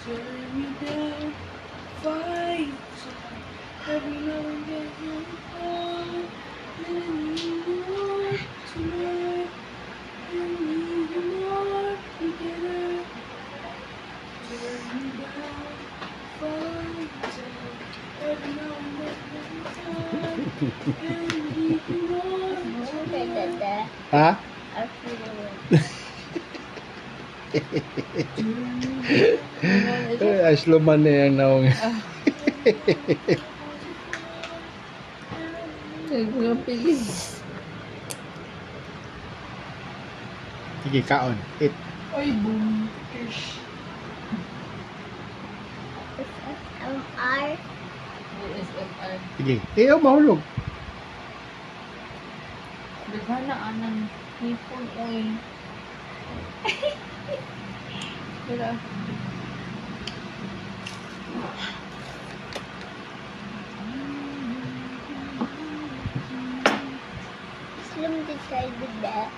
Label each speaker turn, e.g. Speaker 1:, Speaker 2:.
Speaker 1: turn me down, fight every now and then you'll fall, and I need you more tonight, and I need you more together. Turn me down, fight every now and then you'll fall, and I need you more tonight.
Speaker 2: Ha? Ay, sloman na yan naong.
Speaker 3: Nagpilis.
Speaker 2: Sige, kaon. Eat.
Speaker 1: Ay, boom. Fish.
Speaker 4: SMR.
Speaker 3: ASMR.
Speaker 2: Sige. Eh, mahulog.
Speaker 3: Bigla na anang hipon oy. Wala.
Speaker 4: Slim decided that.